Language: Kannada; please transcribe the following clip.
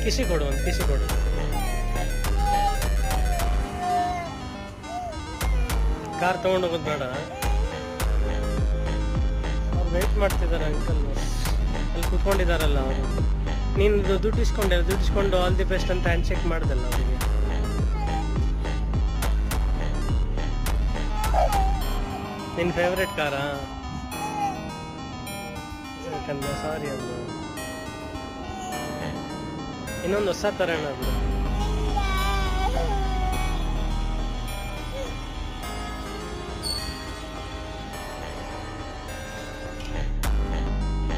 ಕಿಸಿ ಕೊಡು, ಒಂದು ಕಿಸಿ ಕೊಡು. ಕಾರ್ ತಗೊಂಡು ಹೋಗೋದು ಬೇಡ. ಅವ್ರು ವೆಯ್ಟ್ ಮಾಡ್ತಿದ್ದಾರೆ ಅಂಕಲ್, ಅಲ್ಲಿ ಕೂತ್ಕೊಂಡಿದ್ದಾರಲ್ಲ ಅವರು. ನೀನು ದುಡ್ಡು ಇಸ್ಕೊಂಡು ಆಲ್ ದಿ ಬೆಸ್ಟ್ ಅಂತ ಹ್ಯಾಂಡ್ ಶೇಕ್ ಮಾಡ್ದಲ್ಲ ಅವರಿಗೆ. ನಿನ್ನ ಫೇವ್ರೆಟ್ ಕಾರಾ? ಯಾಕಂದ್ರೆ ಸಾರಿ ಅಮ್ಮ, ಇನ್ನೊಂದು ಹೊಸ ತರೋಣ ಅದು.